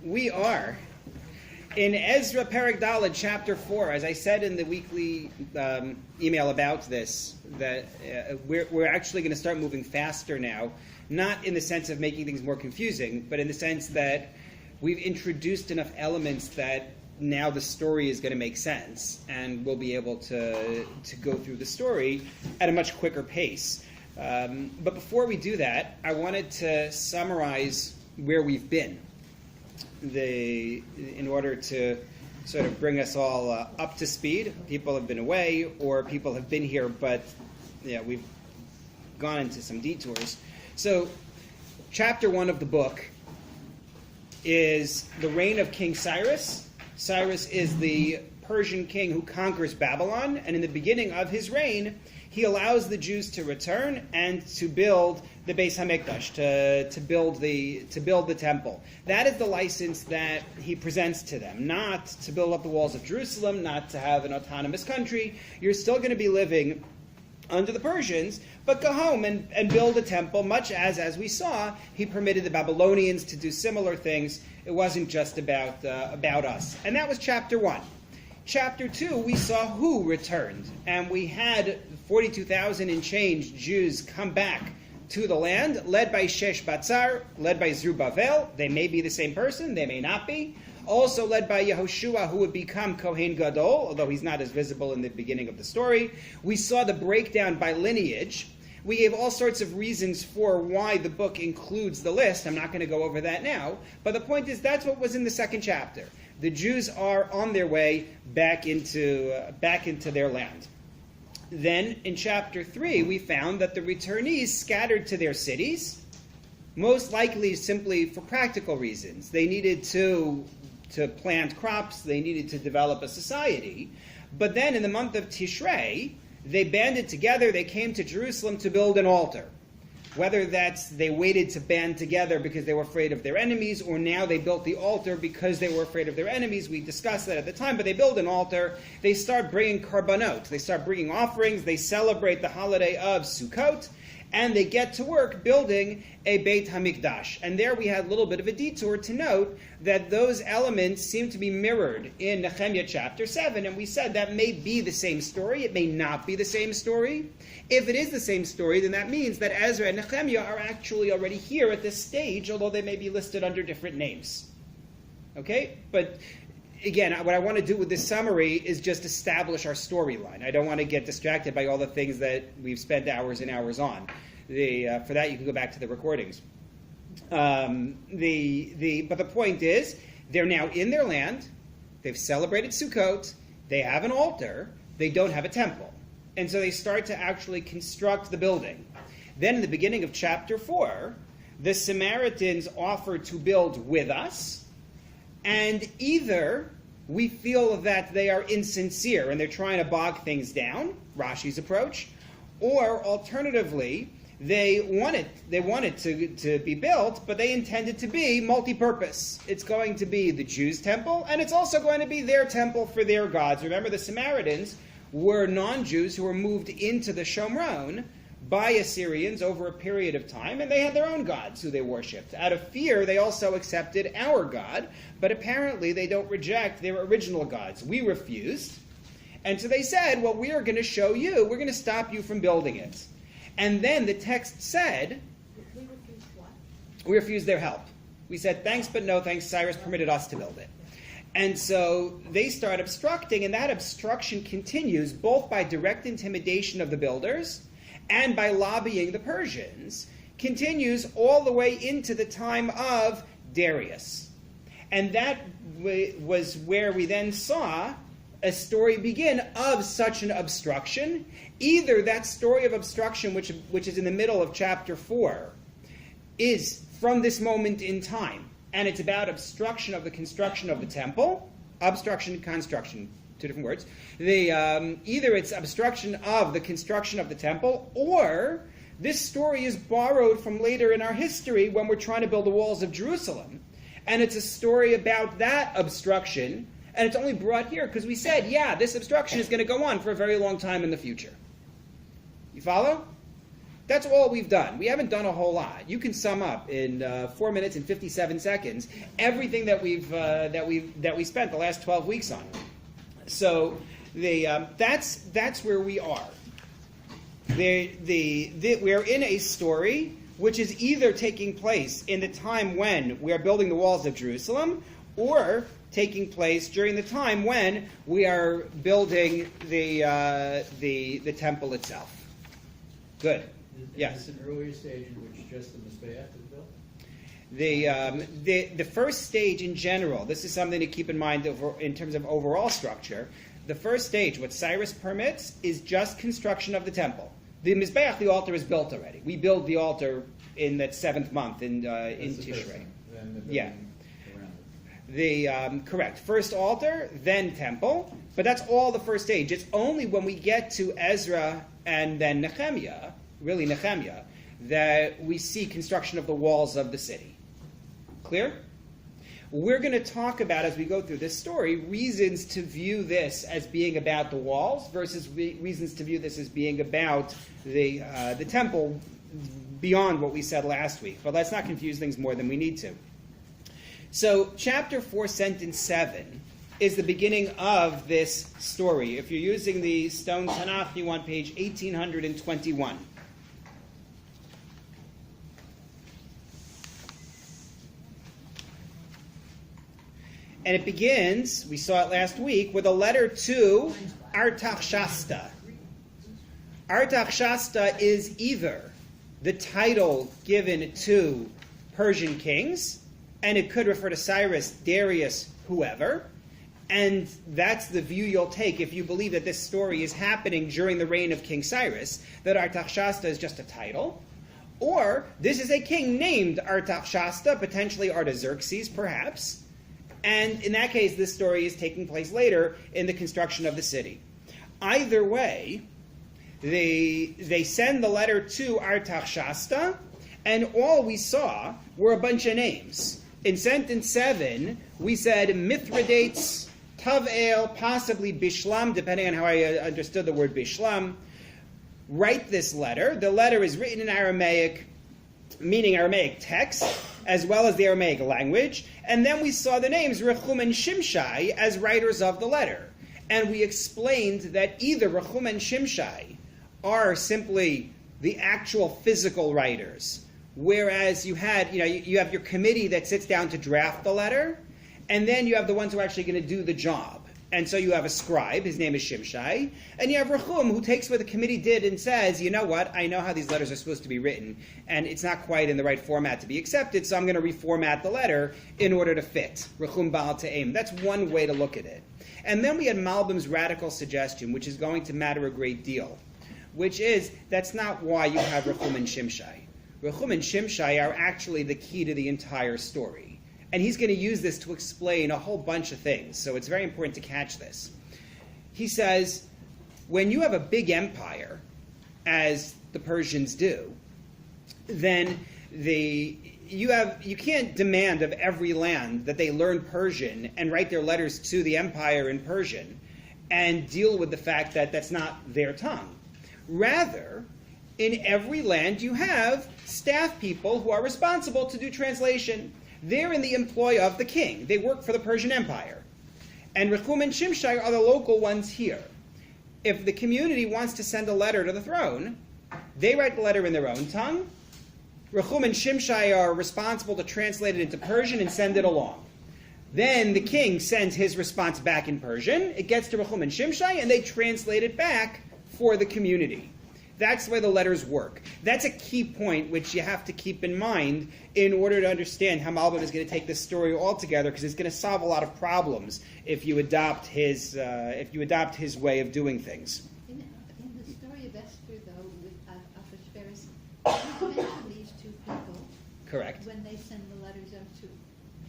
We are in Ezra Perek Daled, chapter 4. As I said in the weekly email about this, that we're actually going to start moving faster now, not in the sense of making things more confusing, but in the sense that we've introduced enough elements that now the story is going to make sense, and we'll be able to go through the story at a much quicker pace. But before we do that, I wanted to summarize where we've been, in order to sort of bring us all up to speed. People have been away, or people have been here, but we've gone into some detours. So, chapter 1 of the book is the reign of King Cyrus. Cyrus is the Persian king who conquers Babylon, and in the beginning of his reign, he allows the Jews to return and to build the Beis HaMikdash, to build the temple. That is the license that he presents to them, not to build up the walls of Jerusalem, not to have an autonomous country. You're still going to be living under the Persians, but go home and build a temple, much as we saw, he permitted the Babylonians to do similar things. It wasn't just about us. And that was chapter 1. Chapter 2, we saw who returned, and we had 42,000 and change Jews come back to the land, led by Sheshbatzar, led by Zerubbabel. They may be the same person, they may not be. Also led by Yehoshua, who would become Kohen Gadol, although he's not as visible in the beginning of the story. We saw the breakdown by lineage. We gave all sorts of reasons for why the book includes the list. I'm not going to go over that now. But the point is, that's what was in the second chapter. The Jews are on their way back into their land. Then, in chapter 3, we found that the returnees scattered to their cities, most likely simply for practical reasons. They needed to plant crops, they needed to develop a society. But then in the month of Tishrei, they banded together, they came to Jerusalem to build an altar. Whether that's they waited to band together because they were afraid of their enemies, or now they built the altar because they were afraid of their enemies, we discussed that at the time, but they build an altar, they start bringing karbanot, they start bringing offerings, they celebrate the holiday of Sukkot, and they get to work building a Beit HaMikdash. And there we had a little bit of a detour to note that those elements seem to be mirrored in Nehemiah chapter 7. And we said that may be the same story. It may not be the same story. If it is the same story, then that means that Ezra and Nehemiah are actually already here at this stage, although they may be listed under different names. Okay? But again, what I want to do with this summary is just establish our storyline. I don't want to get distracted by all the things that we've spent hours and hours on. For that, you can go back to the recordings. But the point is, they're now in their land. They've celebrated Sukkot. They have an altar. They don't have a temple. And so they start to actually construct the building. Then in the beginning of chapter 4, the Samaritans offer to build with us, and either we feel that they are insincere and they're trying to bog things down, Rashi's approach, or alternatively, they want it to be built, but they intend it to be multi-purpose. It's going to be the Jews' temple, and it's also going to be their temple for their gods. Remember, the Samaritans were non-Jews who were moved into the Shomron by Assyrians over a period of time, and they had their own gods who they worshipped. Out of fear, they also accepted our God, but apparently they don't reject their original gods. We refused, and so they said, well, we are going to show you, we're going to stop you from building it. And then the text said, we refused what? We refused their help. We said, thanks but no thanks, Cyrus permitted us to build it. And so they start obstructing, and that obstruction continues both by direct intimidation of the builders and by lobbying the Persians, continues all the way into the time of Darius. And that was where we then saw a story begin of such an obstruction. Either that story of obstruction, which is in the middle of chapter 4, is from this moment in time, and it's about obstruction of the construction of the temple. Obstruction, construction, two different words. Either it's obstruction of the construction of the temple, or this story is borrowed from later in our history when we're trying to build the walls of Jerusalem. And it's a story about that obstruction, and it's only brought here because we said, yeah, this obstruction is going to go on for a very long time in the future. You follow? That's all we've done. We haven't done a whole lot. You can sum up in 4 minutes and 57 seconds everything that we spent the last 12 weeks on. So that's where we are. We're in a story which is either taking place in the time when we are building the walls of Jerusalem, or taking place during the time when we are building the temple itself. Good. Yes. It's an earlier stage in which just the Mizbeach is built? The first stage in general, this is something to keep in mind in terms of overall structure. The first stage, what Cyrus permits, is just construction of the temple. The Mizbeach, the altar, is built already. We build the altar in that 7th month in Tishrei. Yeah. Correct. First altar, then temple. But that's all the first stage. It's only when we get to Ezra and then Nehemiah, really Nehemiah, that we see construction of the walls of the city. Clear? We're going to talk about, as we go through this story, reasons to view this as being about the walls versus reasons to view this as being about the temple beyond what we said last week. But let's not confuse things more than we need to. So chapter 4, sentence 7 is the beginning of this story. If you're using the Stone Tanakh, you want page 1821. And it begins, we saw it last week, with a letter to Artaxerxes. Artaxerxes is either the title given to Persian kings, and it could refer to Cyrus, Darius, whoever, and that's the view you'll take if you believe that this story is happening during the reign of King Cyrus, that Artaxerxes is just a title, or this is a king named Artaxerxes, potentially Artaxerxes, perhaps. And in that case, this story is taking place later in the construction of the city. Either way, they send the letter to Artaxerxes, and all we saw were a bunch of names. In sentence 7, we said Mithridates, Tavel, possibly Bishlam, depending on how I understood the word Bishlam. Write this letter. The letter is written in Aramaic, meaning Aramaic text, as well as the Aramaic language. And then we saw the names Rechum and Shimshai as writers of the letter. And we explained that either Rechum and Shimshai are simply the actual physical writers, whereas you have your committee that sits down to draft the letter, and then you have the ones who are actually going to do the job. And so you have a scribe, his name is Shimshai, and you have Rechum, who takes what the committee did and says, you know what, I know how these letters are supposed to be written, and it's not quite in the right format to be accepted, so I'm going to reformat the letter in order to fit. Rechum Baal Ta'im. That's one way to look at it. And then we had Malbim's radical suggestion, which is going to matter a great deal, which is, that's not why you have Rechum and Shimshai. Rechum and Shimshai are actually the key to the entire story. And he's going to use this to explain a whole bunch of things. So it's very important to catch this. He says, when you have a big empire, as the Persians do, then you can't demand of every land that they learn Persian and write their letters to the empire in Persian and deal with the fact that that's not their tongue. Rather, in every land you have staff people who are responsible to do translation. They're in the employ of the king. They work for the Persian Empire. And Rechum and Shimshai are the local ones here. If the community wants to send a letter to the throne, they write the letter in their own tongue. Rechum and Shimshai are responsible to translate it into Persian and send it along. Then the king sends his response back in Persian. It gets to Rechum and Shimshai, and they translate it back for the community. That's the way the letters work. That's a key point which you have to keep in mind in order to understand how Malbim is going to take this story all together, because it's going to solve a lot of problems if you adopt his way of doing things. In the story of Esther, though, with Ahasuerus, you mention these two people. Correct. When they send the letters out to.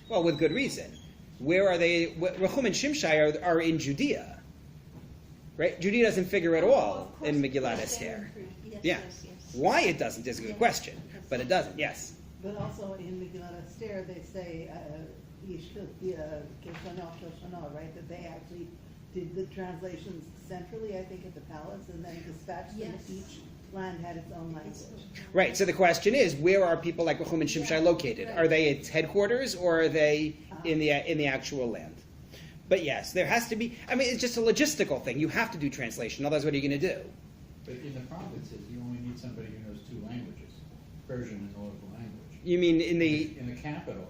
Well, with good reason. Where are they? Rechum and Shimshai are in Judea. Right? Judea doesn't figure at all in Megillat Esther. Yes. Why it doesn't is a good question, but it doesn't, yes. But also in Megillat Esther, they say, right? That they actually did the translations centrally, I think, at the palace, and then dispatched them each land had its own language. Right. So the question is, where are people like Rechum and Shimshai located? Are they at headquarters or are they in the actual land? But yes, there has to be. I mean, it's just a logistical thing. You have to do translation. Otherwise, what are you going to do? But in the provinces, you only need somebody who knows two languages, Persian and the local language. You mean in the? In the capital,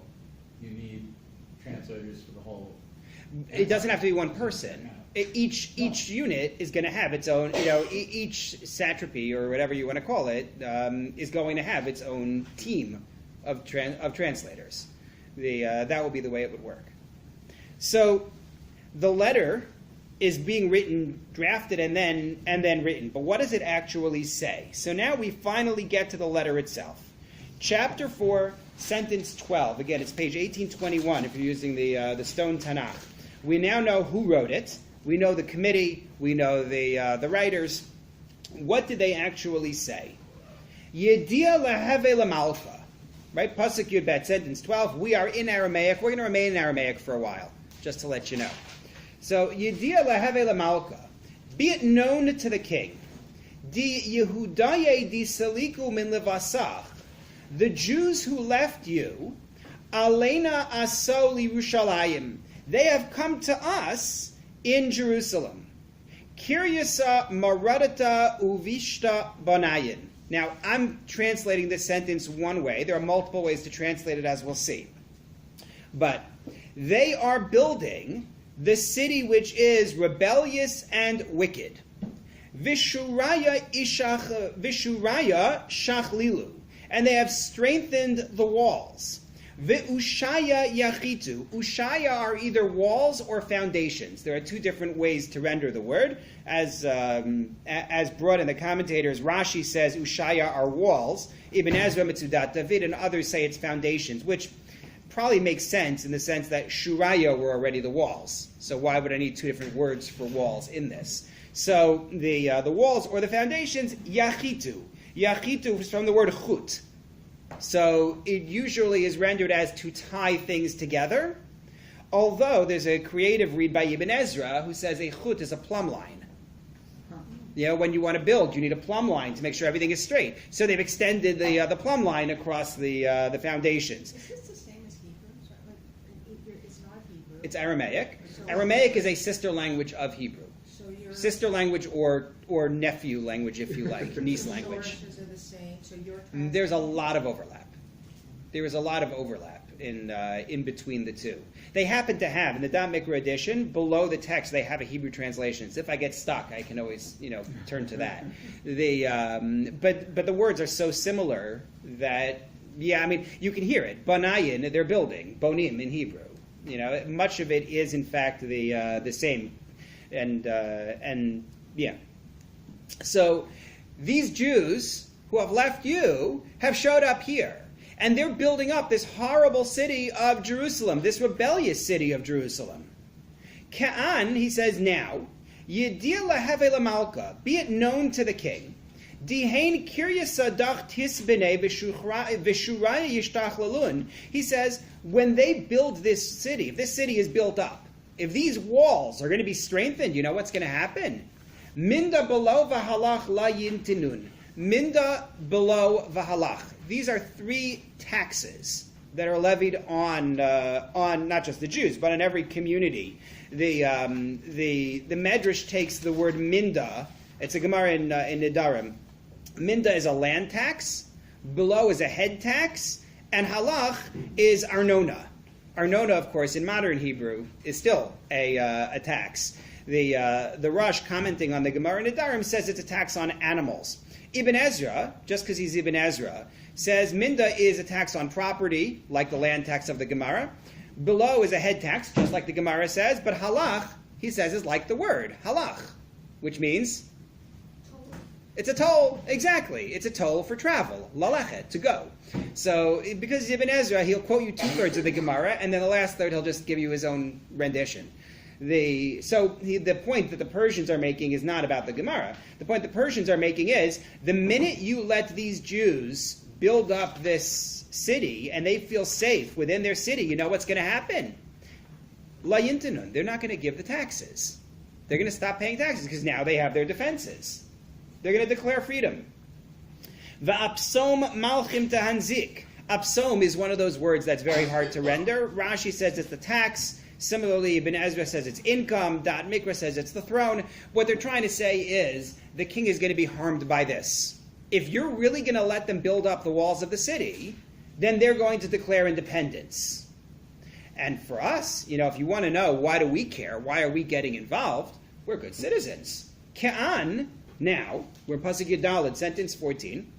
you need translators for the whole. It doesn't have to be one person. Each unit is going to have its own. Each satrapy or whatever you want to call it is going to have its own team of translators. That will be the way it would work. So, the letter is being written, drafted, and then written. But what does it actually say? So now we finally get to the letter itself. Chapter 4, sentence 12. Again, it's page 1821 if you're using the Stone Tanakh. We now know who wrote it. We know the committee. We know the writers. What did they actually say? Yedia leheve lamalcha. Right? Pasuk Yud Bet, sentence 12. We are in Aramaic. We're going to remain in Aramaic for a while, just to let you know. So, Yedia leheve lamalcha. Be it known to the king. Di Yehudaye di saliku min levasach. The Jews who left you, Alena aso Yerushalayim. They have come to us in Jerusalem. Kiryasa maradata uvishta bonayin. Now, I'm translating this sentence one way. There are multiple ways to translate it, as we'll see. But they are building the city which is rebellious and wicked. Vishuraya shachlilu. And they have strengthened the walls. Ve'ushaya yachitu. Ushaya are either walls or foundations. There are two different ways to render the word. As brought in the commentators, Rashi says Ushaya are walls. Ibn Ezra, Mitzudat David, and others say it's foundations, which probably makes sense in the sense that Shuraya were already the walls. So why would I need two different words for walls in this? So the walls or the foundations, yachitu. Yachitu is from the word chut. So it usually is rendered as to tie things together, although there's a creative read by Ibn Ezra who says a chut is a plumb line. When you want to build, you need a plumb line to make sure everything is straight. So they've extended the plumb line across the foundations. Is this the same as Hebrew? It's not Hebrew. It's Aramaic. Aramaic is a sister language of Hebrew. So your Sister language or nephew language, if you like, niece language. sources are the same. So your There's a lot of overlap. There is a lot of overlap in between the two. They happen to have, in the Dam Mikra edition, below the text, they have a Hebrew translation. So if I get stuck, I can always, turn to that. But the words are so similar that, you can hear it. Banayin, they're building. Bonim in Hebrew. Much of it is, in fact, the same. So these Jews who have left you have showed up here. And they're building up this horrible city of Jerusalem, this rebellious city of Jerusalem. Ka'an, he says now, Yedia leheve lamalka, be it known to the king, Dihain kiryasadach tisbene v'shuraya yishtachlalun. He says, when they build this city, if this city is built up, if these walls are going to be strengthened, you know what's going to happen? Minda below v'halach la yintinun. Minda below v'halach. These are three taxes that are levied on not just the Jews, but on every community. The Medrash takes the word minda. It's a Gemara in Nidarim. Minda is a land tax. Below is a head tax. And halach is arnona. Arnona, of course, in modern Hebrew, is still a tax. The Rosh, commenting on the Gemara in Nidarim, says it's a tax on animals. Ibn Ezra, just because he's Ibn Ezra, says minda is a tax on property, like the land tax of the Gemara. Below is a head tax, just like the Gemara says. But halach, he says, is like the word, halach, which means it's a toll. Exactly. It's a toll for travel, lalechet, to go. So because he's Ibn Ezra, he'll quote you 2/3 of the Gemara, and then the last third he'll just give you his own rendition. The point that the Persians are making is not about the Gemara. The point the Persians are making is, the minute you let these Jews build up this city and they feel safe within their city, you know what's going to happen? La yintanun. They're not going to give the taxes. They're going to stop paying taxes because now they have their defenses. They're going to declare freedom. Va'apsom malchim tahanzik. Apsom is one of those words that's very hard to render. Rashi says it's the tax. Similarly, Ibn Ezra says it's income. Da'at Mikra says it's the throne. What they're trying to say is the king is going to be harmed by this. If you're really going to let them build up the walls of the city, then they're going to declare independence. And for us, if you want to know why do we care, why are we getting involved, we're good citizens. Ke'an, now, we're in Pasuk Yudaled, sentence 14.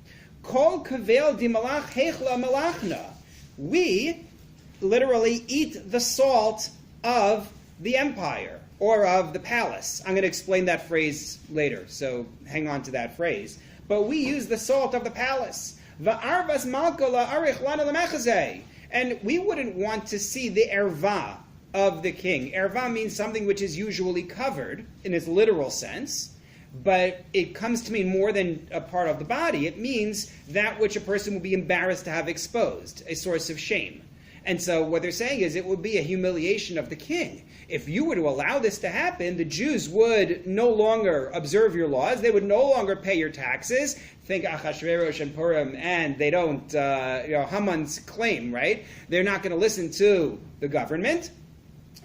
Kol kavel di malach hechla malachna. We literally eat the salt of the empire, or of the palace. I'm going to explain that phrase later, so hang on to that phrase. But we use the salt of the palace. Va'arvas malka la'arich lana lemechazeh. And we wouldn't want to see the erva of the king. Erva means something which is usually covered in its literal sense, but it comes to mean more than a part of the body. It means that which a person would be embarrassed to have exposed, a source of shame. And so what they're saying is it would be a humiliation of the king. If you were to allow this to happen, the Jews would no longer observe your laws. They would no longer pay your taxes. Think Achashverosh and Purim, and they don't, Haman's claim, right? They're not going to listen to the government.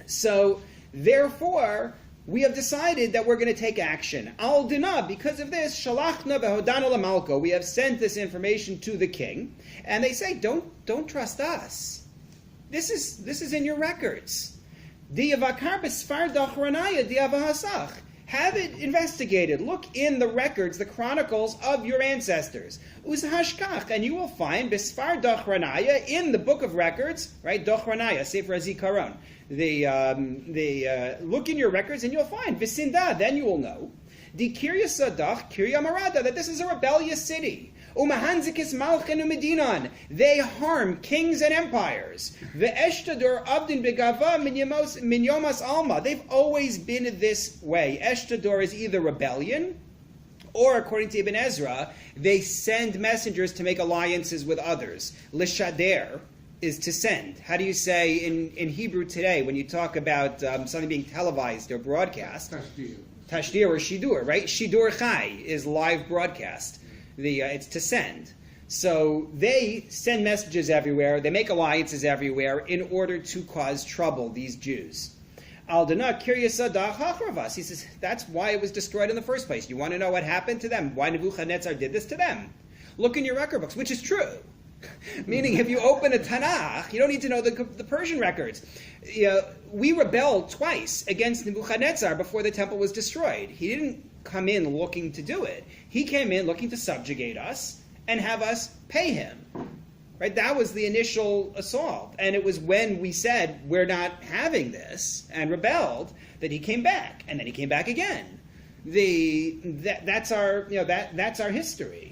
So, therefore, we have decided that we're going to take action. Al Dinah, because of this, Shalachna v'hodana lamalko. We have sent this information to the king, and they say, don't trust us. This is in your records. Di'avakar b'sfar dachranaya di'avahasach. Have it investigated. Look in the records, the chronicles of your ancestors. Uzhashkach, and you will find b'sfar dachranaya in the book of records, right? Dachranaya, Sefer HaZikaron. Look in your records and you'll find v'sinda. Then you will know. Di kirya sadach kirya marada, that this is a rebellious city. Umahanzikis malchen umedinan. They harm kings and empires. Ve'eshtadur abdin begava min yomas alma. They've always been this way. Eshtadur is either rebellion, or according to Ibn Ezra, they send messengers to make alliances with others. Lishader is to send. How do you say in Hebrew today when you talk about something being televised or broadcast? Tashdir or shidur, right? Shidur chai is live broadcast. It's to send. So they send messages everywhere. They make alliances everywhere in order to cause trouble, these Jews. Al-Dana Kiryasa Hachravas. He says, that's why it was destroyed in the first place. You want to know what happened to them? Why Nebuchadnezzar did this to them? Look in your record books, which is true. Meaning, if you open a Tanakh, you don't need to know the Persian records. We rebelled twice against Nebuchadnezzar before the temple was destroyed. He didn't come in looking to do it. He came in looking to subjugate us and have us pay him. Right? That was the initial assault. And it was when we said, we're not having this, and rebelled, that he came back. And then he came back again. That's our history.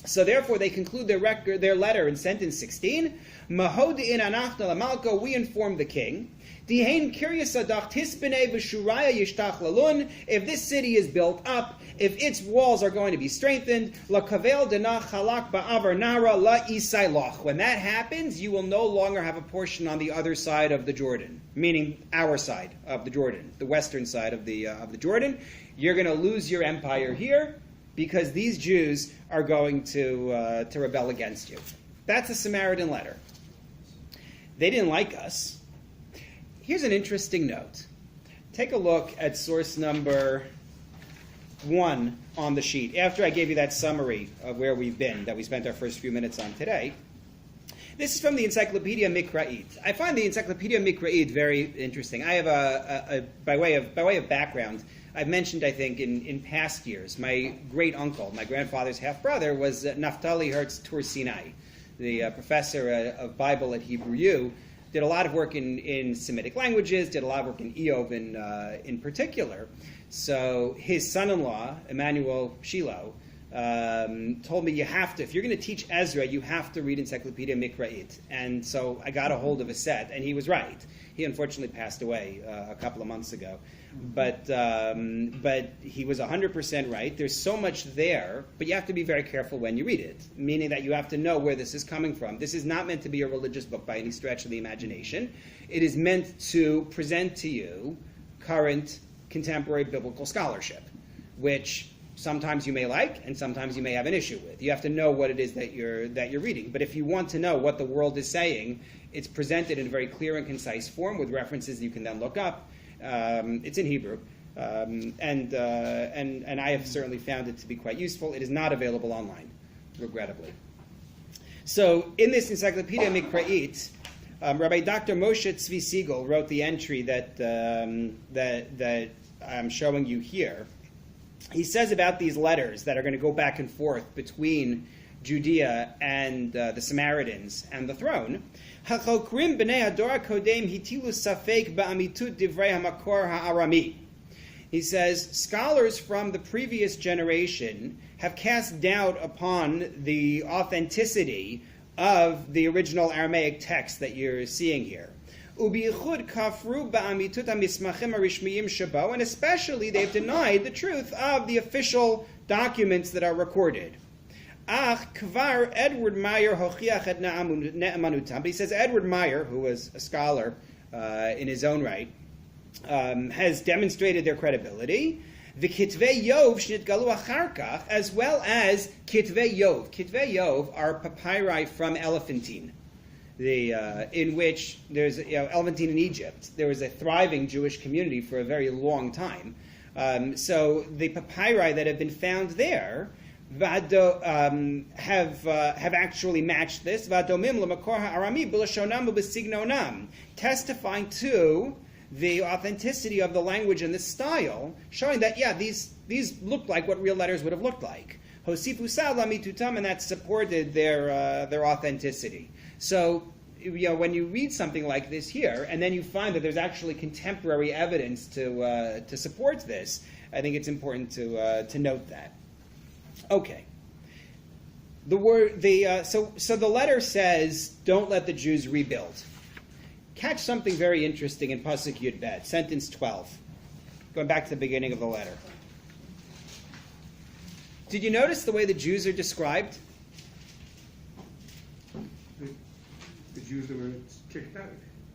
So therefore, they conclude their letter in sentence 16. Mahodi'in anachna lamalko, we inform the king. Dihain kiryasadach tispene v'shuraya yishtach lalun. If this city is built up, if its walls are going to be strengthened, la kavel denach halak ba'avar nara la isailoch. When that happens, you will no longer have a portion on the other side of the Jordan, meaning our side of the Jordan, the western side of the Jordan. You're going to lose your empire here, because these Jews are going to rebel against you. That's a Samaritan letter. They didn't like us. Here's an interesting note. Take a look at source number 1 on the sheet. After I gave you that summary of where we've been, that we spent our first few minutes on today, this is from the Encyclopedia Mikra'it. I find the Encyclopedia Mikra'it very interesting. I have by way of background, I've mentioned, I think, in past years, my great-uncle, my grandfather's half-brother, was Naftali Hertz Torczyner, the professor of Bible at Hebrew U. Did a lot of work in Semitic languages, did a lot of work in Eov in particular. So his son-in-law, Emmanuel Shiloh, told me, you have to, if you're going to teach Ezra, you have to read Encyclopedia Mikra'it. And so I got a hold of a set, and he was right. He unfortunately passed away a couple of months ago. But he was 100% right. There's so much there, but you have to be very careful when you read it, meaning that you have to know where this is coming from. This is not meant to be a religious book by any stretch of the imagination. It is meant to present to you current contemporary biblical scholarship, which sometimes you may like, and sometimes you may have an issue with. You have to know what it is that you're reading. But if you want to know what the world is saying, it's presented in a very clear and concise form with references you can then look up. It's in Hebrew, and I have certainly found it to be quite useful. It is not available online, regrettably. So in this Encyclopedia Mikra'it, Rabbi Dr. Moshe Tzvi Siegel wrote the entry that I'm showing you here. He says about these letters that are going to go back and forth between Judea and the Samaritans and the throne. Hachokrim b'nei hador hakodem hitilu safek ba'amitut divrei hamakor ha'arami. He says, scholars from the previous generation have cast doubt upon the authenticity of the original Aramaic text that you're seeing here. And especially they've denied the truth of the official documents that are recorded. But he says Edward Meyer, who was a scholar in his own right, has demonstrated their credibility. The Kitvei Yov shnitgalu achar kach, as well as Kitvei Yov. Kitvei Yov are papyri from Elephantine, in which there's Elephantine in Egypt. There was a thriving Jewish community for a very long time. So the papyri that have been found there have actually matched this. Vadomim l'makor ha'arami b'lashonam u'b'signonam, testifying to the authenticity of the language and the style, showing that, these look like what real letters would have looked like. Hosifu sa'la mitutam, and that supported their authenticity. So, when you read something like this here, and then you find that there's actually contemporary evidence to support this, I think it's important to note that. Okay. So the letter says, "Don't let the Jews rebuild." Catch something very interesting in Pasuk Yud Bet, sentence 12. Going back to the beginning of the letter. Did you notice the way the Jews are described? The Jews that were kicked out.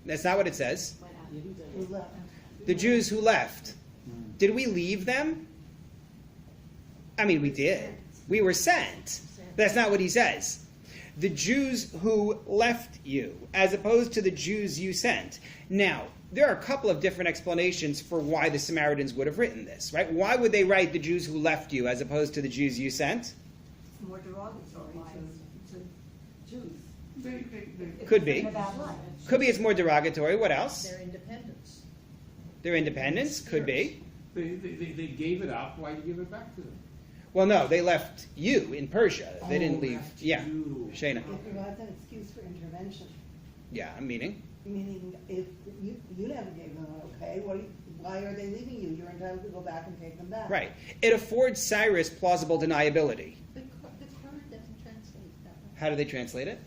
That's not what it says. Who left? The Jews who left. Did we leave them? I mean, we did. We were sent. That's not what he says. The Jews who left you, as opposed to the Jews you sent. Now, there are a couple of different explanations for why the Samaritans would have written this, right? Why would they write the Jews who left you as opposed to the Jews you sent? It's more derogatory to Jews. Could be. About what? Could be it's more derogatory. What else? Their independence. Their independence? Could be. They gave it up. Why did you give it back to them? Well, no, they left you in Persia. They didn't leave. Left Yeah. you. Shayna. It was an excuse for intervention. Yeah, meaning? Meaning, if you never gave them an okay, why are they leaving you? You're entitled to go back and take them back. Right. It affords Cyrus plausible deniability. The Torah doesn't translate that way. How do they translate it?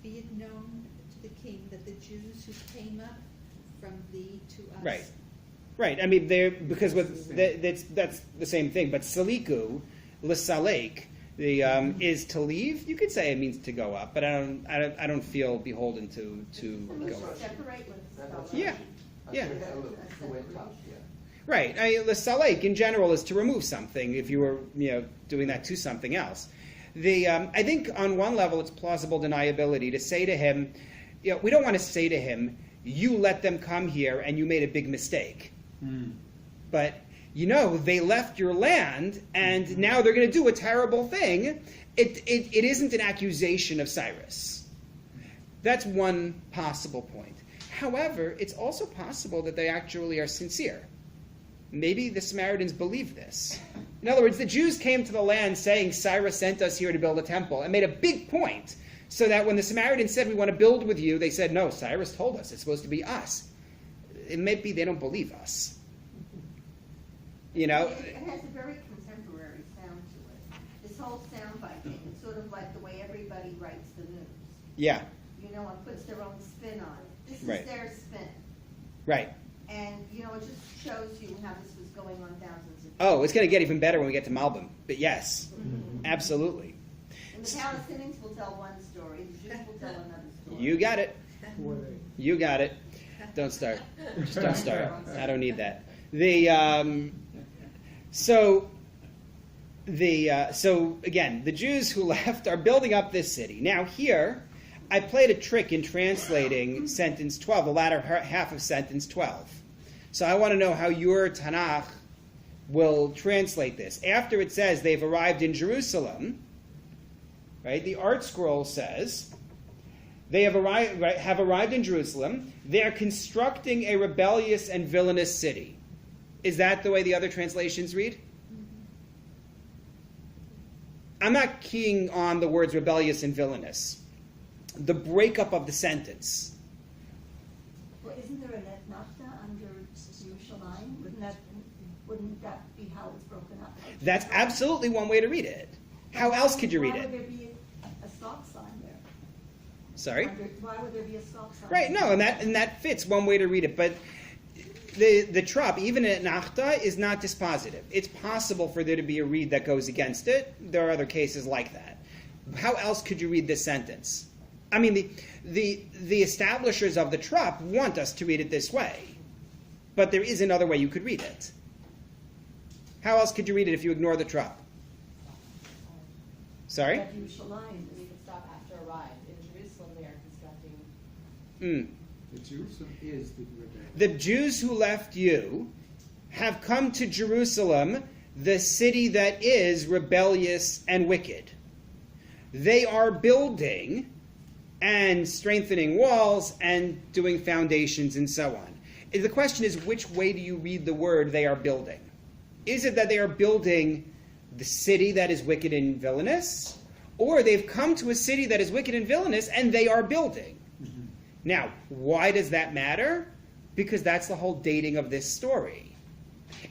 Be it known to the king that the Jews who came up from thee to us. Right. Right. I mean, because that's the same thing. But saliku, l'salek, is to leave. You could say it means to go up, but I don't feel beholden to go up. Separate with stuff. Yeah. Yeah. Right. I mean, l'salek in general is to remove something if you were doing that to something else. I think on one level it's plausible deniability to say to him, we don't want to say to him, you let them come here and you made a big mistake. But, they left your land and now they're going to do a terrible thing. It isn't an accusation of Cyrus. That's one possible point. However, it's also possible that they actually are sincere. Maybe the Samaritans believe this. In other words, the Jews came to the land saying Cyrus sent us here to build a temple and made a big point so that when the Samaritans said, we want to build with you, they said, no, Cyrus told us it's supposed to be us. It may be they don't believe us. It has a very contemporary sound to it. This whole soundbite thing, it's sort of like the way everybody writes the news. Yeah. And puts their own spin on it. This is Right. their spin. Right. And, it just shows you how this was going on thousands of years. Oh, it's going to get even better when we get to Malbim. But yes, absolutely. And the Palestinians will tell one story, the Jews will tell another story. You got it. You got it. Don't start. Just don't start. I don't need that. So So again, the Jews who left are building up this city. Now here, I played a trick in translating sentence 12, the latter half of sentence 12. So I want to know how your Tanakh will translate this. After it says they've arrived in Jerusalem, right? The Art Scroll says they have arrived in Jerusalem. They are constructing a rebellious and villainous city. Is that the way the other translations read? I'm not keying on the words rebellious and villainous. The breakup of the sentence. Well, isn't there an etnafta under Yerushalayim? Wouldn't that be how it's broken up? That's absolutely one way to read it. How else could you read Why would it? there be a stop sign there? Sorry? Why would there be a stop sign? Right, no, and that fits one way to read it. But the trop, even at Nachta, is not dispositive. It's possible for there to be a read that goes against it. There are other cases like that. How else could you read this sentence? I mean, the establishers of the trop want us to read it this way. But there is another way you could read it. How else could you read it if you ignore the trop? Sorry? That Yerushalayim We could stop after arrive. In Jerusalem, they are constructing. The Jerusalem is the rebellion. The Jews who left you have come to Jerusalem, the city that is rebellious and wicked. They are building and strengthening walls and doing foundations and so on. The question is, which way do you read the word they are building? Is it that they are building the city that is wicked and villainous? Or they've come to a city that is wicked and villainous and they are building? Mm-hmm. Now, why does that matter? Because that's the whole dating of this story.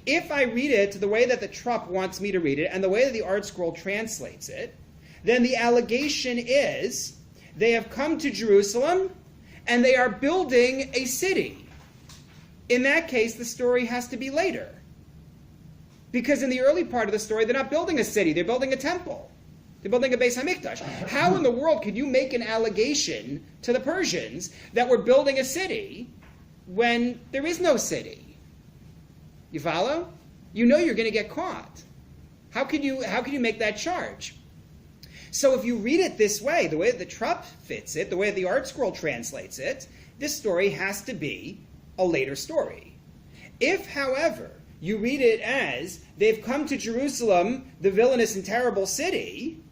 If I read it the way that the Trupp wants me to read it and the way that the Art Scroll translates it, then the allegation is they have come to Jerusalem and they are building a city. In that case, the story has to be later. Because in the early part of the story, they're not building a city, they're building a temple. They're building a Beis HaMikdash. How in the world could you make an allegation to the Persians that we're building a city when there is no city? You follow? You know you're going to get caught. How can you make that charge? So if you read it this way, the way that the Trupp fits it, the way the Art Scroll translates it, this story has to be a later story. If, however, you read it as they've come to Jerusalem, the villainous and terrible city,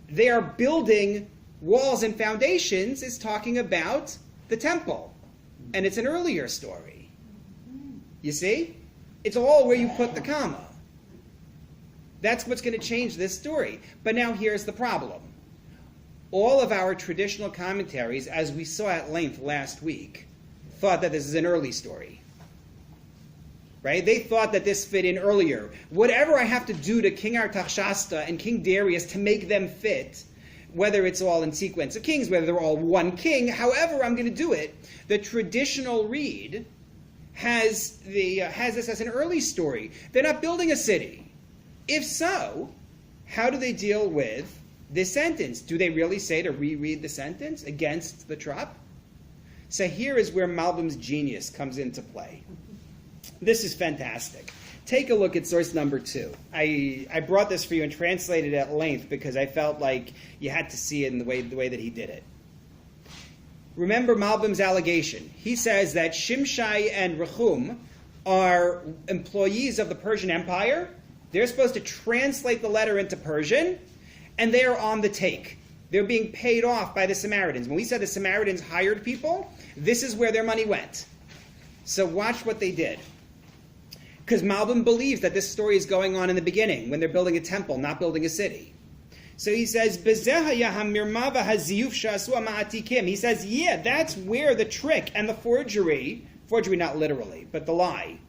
they are building walls and foundations, is talking about the temple. And it's an earlier story. You see? It's all where you put the comma. That's what's going to change this story. But now here's the problem. All of our traditional commentaries, as we saw at length last week, thought that this is an early story. Right? They thought that this fit in earlier. Whatever I have to do to King Artaxerxes and King Darius to make them fit, whether it's all in sequence of kings, whether they're all one king, however I'm going to do it, the traditional read has this as an early story. They're not building a city. If so, how do they deal with this sentence? Do they really say to reread the sentence against the Trupp? So here is where Malbim's genius comes into play. This is fantastic. Take a look at source number 2. I brought this for you and translated it at length because I felt like you had to see it in the way that he did it. Remember Malbim's allegation. He says that Shimshai and Rechum are employees of the Persian Empire. They're supposed to translate the letter into Persian, and they are on the take. They're being paid off by the Samaritans. When we said the Samaritans hired people, this is where their money went. So watch what they did. Because Malbim believes that this story is going on in the beginning, when they're building a temple, not building a city. So he says, he says, yeah, that's where the trick and the forgery not literally, but the lie,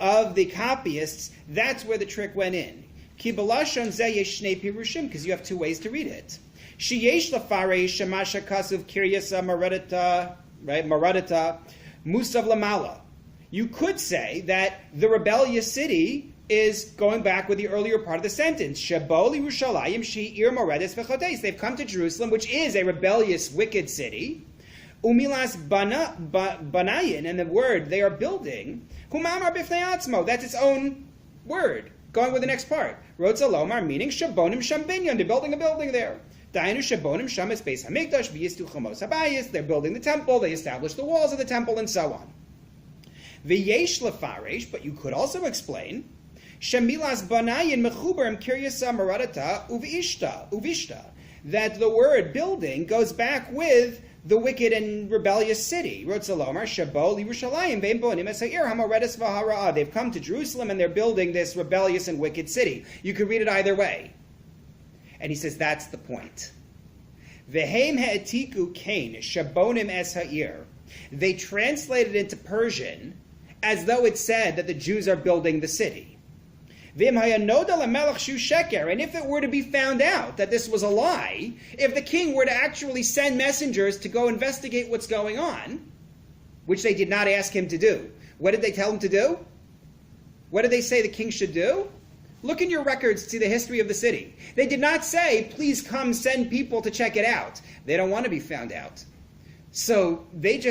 of the copyists, that's where the trick went in. Because you have two ways to read it. Maradata, Musav Lamala. You could say that the rebellious city is going back with the earlier part of the sentence. Shebol Yerushalayim she'ir moredes v'chotes. They've come to Jerusalem, which is a rebellious, wicked city. Umilas banayin, and the word they are building, humamar b'fnei atzmo. That's its own word. Going with the next part. Rotza lomar, meaning shabonim sham binyan. They're building a building there. Dainu shabonim sham es beis hamikdash v'yistu chamos habayis. They're building the temple. They establish the walls of the temple and so on. V'yesh lefaresh, but you could also explain shemilas banayin mechuberim kiryasa maradata uvishta. That the word building goes back with the wicked and rebellious city. Rotzalomar, Shabo, Yerushalayim, Vein Bonim, Esair, Hamaredes Vahara. They've come to Jerusalem and they're building this rebellious and wicked city. You could read it either way. And he says that's the point. Vehem ha'etiku kain, Shabonim es ha'ir. They translated into Persian as though it said that the Jews are building the city. And if it were to be found out that this was a lie, if the king were to actually send messengers to go investigate what's going on, which they did not ask him to do, what did they tell him to do? What did they say the king should do? Look in your records to see the history of the city. They did not say, please come send people to check it out. They don't want to be found out. So they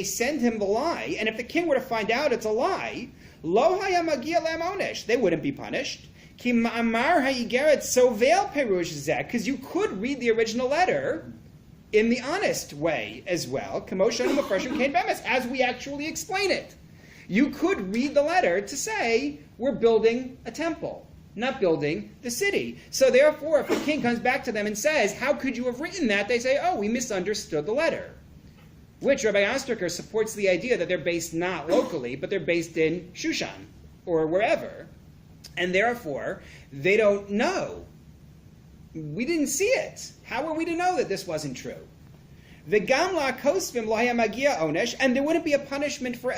send him the lie, and if the king were to find out it's a lie, Lo haya magia le'amonesh. They wouldn't be punished. Ki ma'amar ha'igeret sovel perush zeh. Because you could read the original letter in the honest way as well. Kamoshan mafreshim kain bemes, as we actually explain it. You could read the letter to say, we're building a temple, not building the city. So therefore, if the king comes back to them and says, how could you have written that? They say, oh, we misunderstood the letter. Which Rabbi Ostraker supports the idea that they're based not locally, but they're based in Shushan or wherever. And therefore, they don't know. We didn't see it. How are we to know that this wasn't true? The Gamla Kosvim Lahaya Magia Onesh, and there wouldn't be a punishment for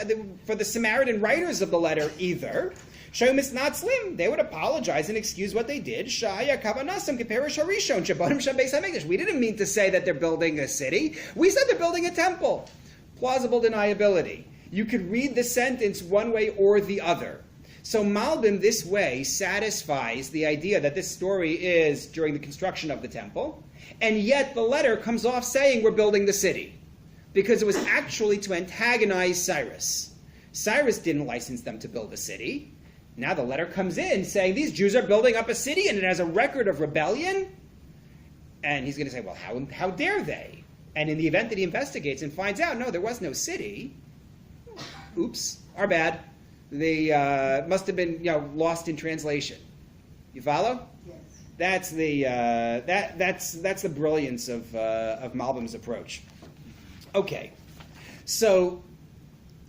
the Samaritan writers of the letter either. Shomis not slim. They would apologize and excuse what they did. Shaya Kavanasam Keperish Harishon Shabonim Shabes Hamikdash. We didn't mean to say that they're building a city. We said they're building a temple. Plausible deniability. You could read the sentence one way or the other. So Malbim this way satisfies the idea that this story is during the construction of the temple, and yet the letter comes off saying we're building the city, because it was actually to antagonize Cyrus. Cyrus didn't license them to build a city. Now the letter comes in saying these Jews are building up a city and it has a record of rebellion. And he's going to say, well, how dare they? And in the event that he investigates and finds out, no, there was no city. Oops, our bad. They must have been lost in translation. You follow? Yes. That's the brilliance of Malbim's approach. Okay, so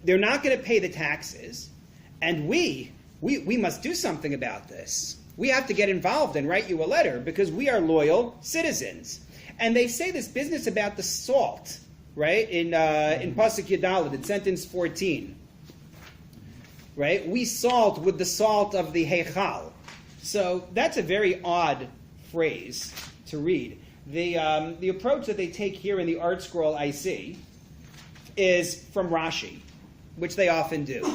they're not going to pay the taxes, and we must do something about this. We have to get involved and write you a letter because we are loyal citizens. And they say this business about the salt, right? In Pasuk Yadalad, in sentence 14, right? We salt with the salt of the Heichal. So that's a very odd phrase to read. The approach that they take here in the Art Scroll I see is from Rashi, which they often do.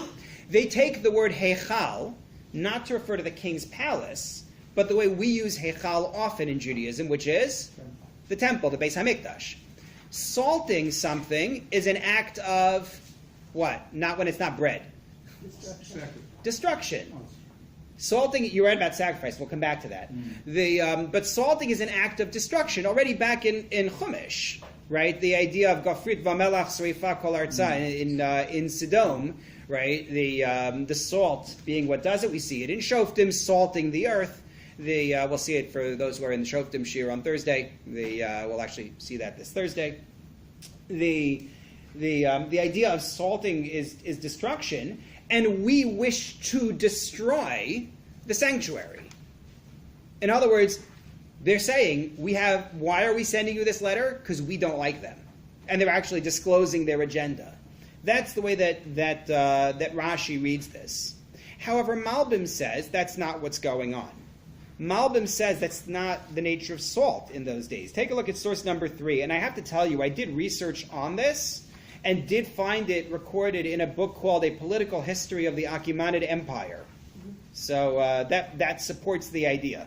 They take the word Heichal not to refer to the king's palace, but the way we use Heichal often in Judaism, which is the temple, the Beis HaMikdash. Salting something is an act of what? Not when it's not bread. Destruction. Salting, you're right about sacrifice. We'll come back to that. But salting is an act of destruction. Already back in Chumash, right? The idea of Gafrit v'melach sreifa kol arza in Sodom, right? The salt being what does it. We see it in Shoftim, salting the earth. We'll see it for those who are in the Shoftim Shir on Thursday. We'll actually see that this Thursday. The idea of salting is destruction, and we wish to destroy the sanctuary. In other words, they're saying, why are we sending you this letter? Because we don't like them. And they're actually disclosing their agenda. That's the way that Rashi reads this. However, Malbim says that's not what's going on. Malbim says that's not the nature of salt in those days. Take a look at source number 3. And I have to tell you, I did research on this and did find it recorded in a book called A Political History of the Achaemenid Empire. So that supports the idea.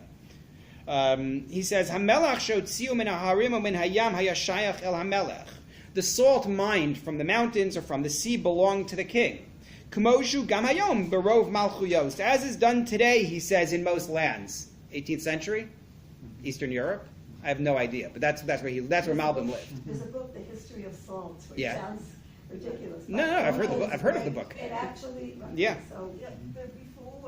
He says, "Hamelach shotziu min haharim u'min hayam hayashayach el hamelech." The salt mined from the mountains or from the sea belonged to the king. K'moshu gam hayom berov malchuyos. As is done today, he says, in most lands. 18th century? Eastern Europe? I have no idea, but that's where Malbim lived. There's a book, The History of Salt, which Yeah. sounds ridiculous. No, I've heard of the book. It actually, Yeah. so, yeah, but before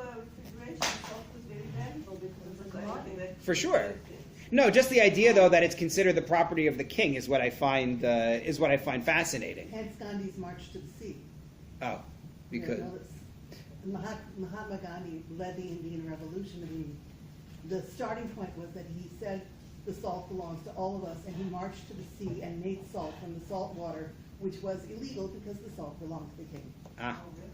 refrigeration, salt was very valuable because it was a commodity that. For sure. No, just the idea though that it's considered the property of the king is what I find fascinating. Hence Gandhi's march to the sea. Oh, because You know, Mahatma Gandhi led the Indian Revolution. I mean, the starting point was that he said the salt belongs to all of us, and he marched to the sea and made salt from the salt water, which was illegal because the salt belonged to the king.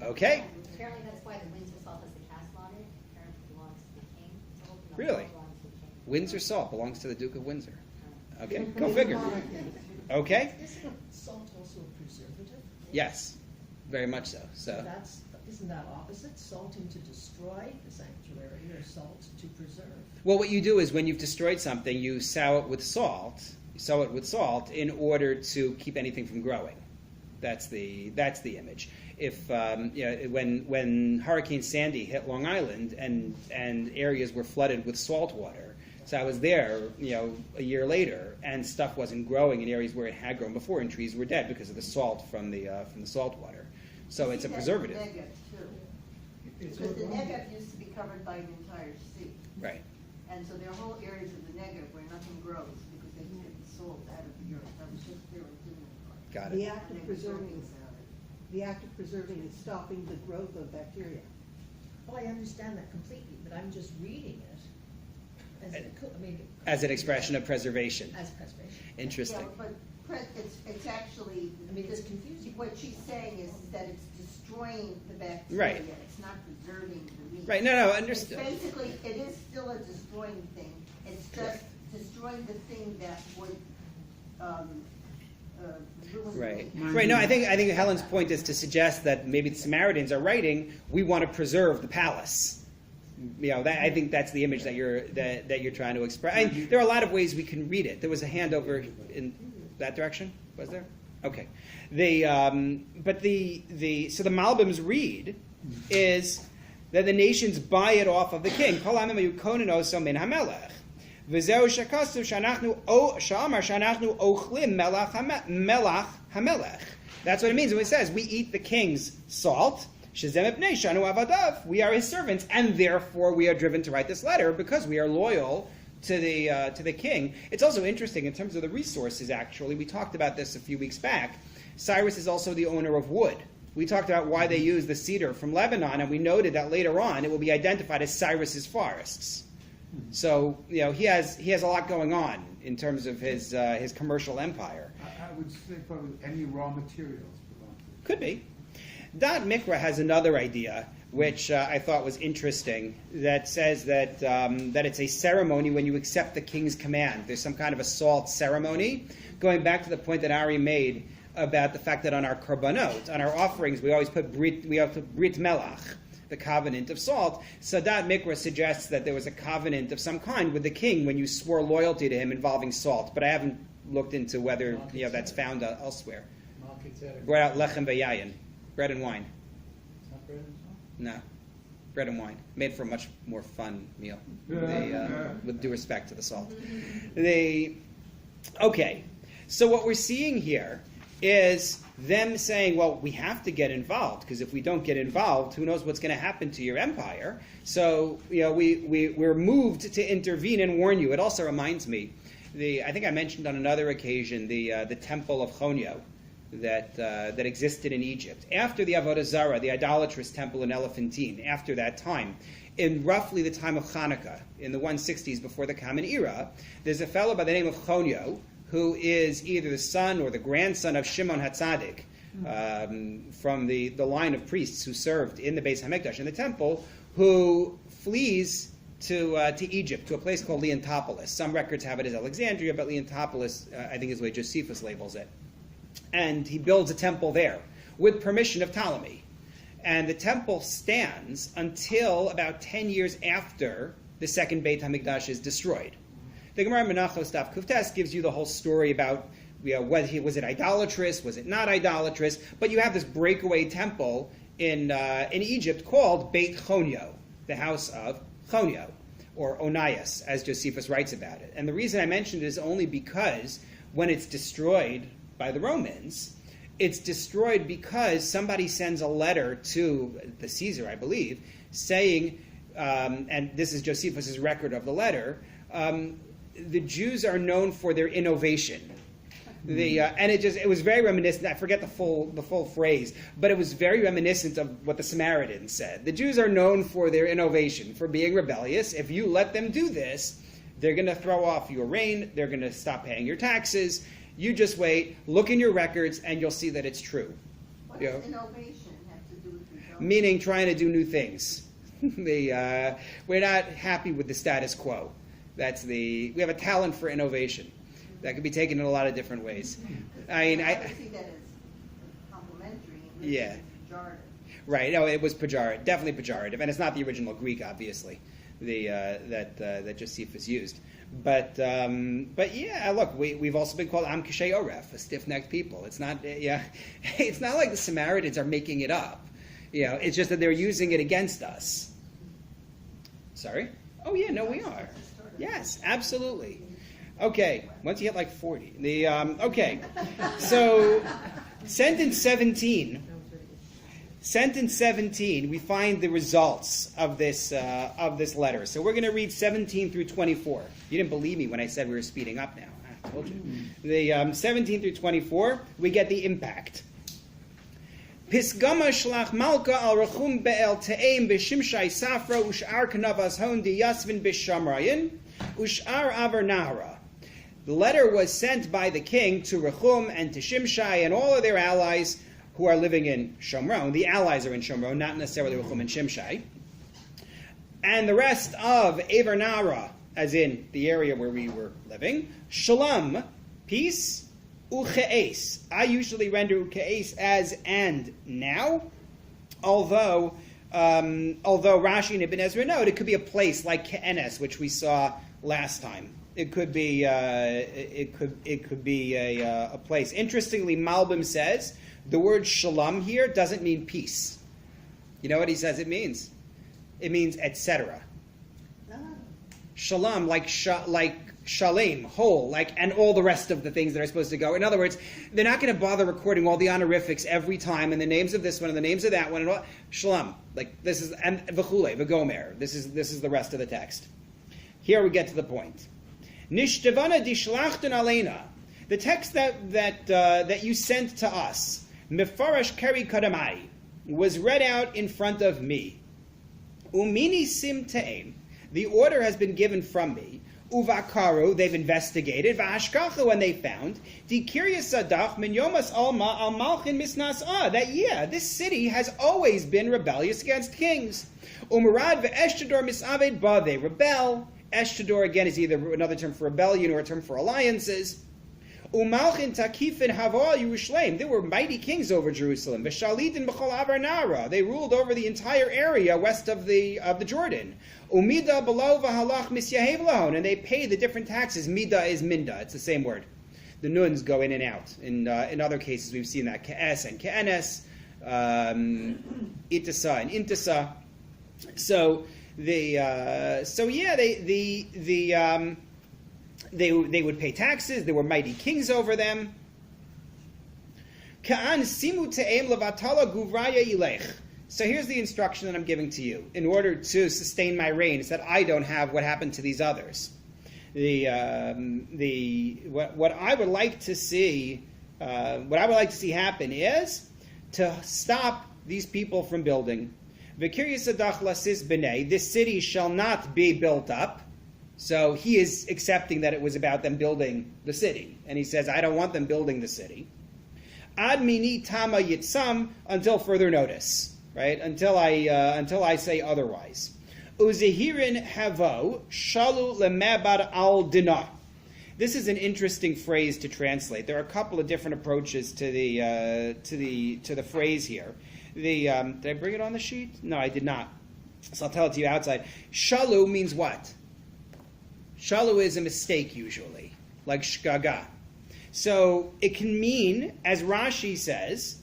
Okay. Apparently that's why the Windsor salt has the castle on it. Apparently it belongs to the king. It's open up, Really? it belongs to the king. Windsor salt belongs to the Duke of Windsor. Okay, He's go a figure. monarch. Okay. Isn't salt also a preservative? Yes, very much so. So Isn't that opposite? Salting to destroy the sanctuary, or salt to preserve? well, what you do is when you've destroyed something, you sow it with salt. You sow it with salt in order to keep anything from growing. That's the image. If when Hurricane Sandy hit Long Island and areas were flooded with salt water, so I was there, a year later, and stuff wasn't growing in areas where it had grown before, and trees were dead because of the salt from the salt water. So it's a preservative, That's the Negev, too. It's Because the Negev used to be covered by the entire sea. right? And so there are whole areas of the Negev where nothing grows because they just get the salt out of the earth. That was just their doing part. Got The it. act of And they were preserving, talking about it. the act of preserving is stopping the growth of bacteria. Oh, I understand that completely, but I'm just reading it as As an expression of preservation. as preservation. Interesting. Yeah, but it's actually. I mean, it's confusing. What she's saying is that it's destroying the bacteria. Right. It's not preserving the meat. Right. No, It's understood. basically, it is still a destroying thing. It's just destroying the thing that would, ruin the Right. meat. Right. No, I think Helen's point is to suggest that maybe the Samaritans are writing, we want to preserve the palace. I think that's the image that you're trying to express. There are a lot of ways we can read it. There was a hand over in that direction. Was there? Okay. So the Malbim's read is that the nations buy it off of the king. That's what it means when it says we eat the king's salt. We are his servants, and therefore we are driven to write this letter because we are loyal to the king. It's also interesting in terms of the resources. Actually, we talked about this a few weeks back. Cyrus is also the owner of wood. We talked about why they use the cedar from Lebanon, and we noted that later on it will be identified as Cyrus's forests. So he has a lot going on in terms of his commercial empire. I would say probably any raw materials belong to it. Could be. Da'at Mikra has another idea, which I thought was interesting, that says that it's a ceremony when you accept the king's command. There's some kind of a salt ceremony, going back to the point that Ari made about the fact that on our korbanot, on our offerings, we always put brit melach, the covenant of salt. So Da'at Mikra suggests that there was a covenant of some kind with the king when you swore loyalty to him involving salt, but I haven't looked into whether that's found elsewhere. Brought out lechem v'yayin. Bread and wine. It's not bread and salt? No. Bread and wine. Made for a much more fun meal. With due respect to the salt. Okay. So what we're seeing here is them saying, well, we have to get involved, because if we don't get involved, who knows what's going to happen to your empire. So, we're moved to intervene and warn you. It also reminds me, I think I mentioned on another occasion, the temple of Chonio, that existed in Egypt. After the Avodah Zarah, the idolatrous temple in Elephantine, after that time, in roughly the time of Hanukkah, in the 160s before the Common Era, there's a fellow by the name of Chonio, who is either the son or the grandson of Shimon HaTzadik, from the line of priests who served in the Beis HaMikdash, in the temple, who flees to Egypt, to a place called Leontopolis. Some records have it as Alexandria, but Leontopolis, I think is the way Josephus labels it. And he builds a temple there with permission of Ptolemy. And the temple stands until about 10 years after the second Beit HaMikdash is destroyed. The Gemara Menachos Daf Kuftes gives you the whole story about was it idolatrous, was it not idolatrous, but you have this breakaway temple in Egypt called Beit Chonio, the house of Chonio, or Onias, as Josephus writes about it. And the reason I mentioned it is only because when it's destroyed by the Romans, it's destroyed because somebody sends a letter to the Caesar, I believe, saying, and this is Josephus' record of the letter, the Jews are known for their innovation. And it was very reminiscent. I forget the full phrase, but it was very reminiscent of what the Samaritans said. The Jews are known for their innovation, for being rebellious. If you let them do this, they're going to throw off your reign. They're going to stop paying your taxes. You just wait, look in your records, and you'll see that it's true. What does innovation have to do with rebellion? Meaning trying to do new things. We're not happy with the status quo. We have a talent for innovation. That could be taken in a lot of different ways. I mean, I see that as complimentary. Yeah. Pejorative. Right. No, it was pejorative, definitely pejorative, and it's not the original Greek, obviously, that Josephus used. But yeah, look, we've also been called Am Kashei Oref, a stiff-necked people. It's not it's not like the Samaritans are making it up. It's just that they're using it against us. Sorry? Oh yeah, no, we are. Yes, absolutely. Okay, once you hit like 40. Okay, so sentence 17. Sentence 17, we find the results of this letter. So we're going to read 17 through 24. You didn't believe me when I said we were speeding up now. I told you. The 17 through 24, we get the impact. Pisgama shlach malka al rachum be'el te'em b'shimshai safra ush'ar kanavas hon di yasvin b'shamrayin ush'ar aver nahara. The letter was sent by the king to Rechum and to Shimshai and all of their allies who are living in Shomron. The allies are in Shomron, not necessarily Rechum and Shimshai. And the rest of Aver Nahara, as in the area where we were living, Shalom, peace, Uche'es. I usually render Uche'es as and now, although Rashi and Ibn Ezra note it could be a place like Ke'enes, which we saw last time. It could be a place. Interestingly, Malbim says the word shalom here doesn't mean peace. You know what he says it means? It means etc. Shalom, like shalem, whole, and all the rest of the things that are supposed to go. In other words, they're not going to bother recording all the honorifics every time and the names of this one and the names of that one and all. Shalom, this is and v'chule, v'gomer. This is the rest of the text. Here we get to the point. Nishtevana dishlachten alena, the text that you sent to us, mefarash keri kadamai, was read out in front of me. Umini sim te'em, the order has been given from me. Uvakaru, they've investigated. Va'ashkachu, and they found. Dikirya sadach min yomas alma al malchin misnas'ah, that this city has always been rebellious against kings. Umarad ve'eshtador misaved ba, they rebel. Eshtador, again, is either another term for rebellion or a term for alliances. Umalchin takifin hava Yerushalayim. There were mighty kings over Jerusalem. V'shalitin b'chol avar nara. They ruled over the entire area west of the Jordan. Umida below v'halach misyahev lahon. And they pay the different taxes. Mida is minda. It's the same word. The nuns go in and out. In other cases, we've seen that ke'es and ke'enes, itasa and intasa. So they would pay taxes. There were mighty kings over them. Ka'an simu te'em levatala guvraya ilech. So here's the instruction that I'm giving to you. In order to sustain my reign, is that I don't have what happened to these others. What I would like to see happen is to stop these people from building. This city shall not be built up. So he is accepting that it was about them building the city. And he says, I don't want them building the city. Ad mini tama yitzam, until further notice. Right? Until I say otherwise. Uzehirin havo shalu lemabad al dinah. This is an interesting phrase to translate. There are a couple of different approaches to the phrase here. Did I bring it on the sheet? No, I did not. So I'll tell it to you outside. Shalu means what? Shalu is a mistake usually, like shgaga. So it can mean, as Rashi says,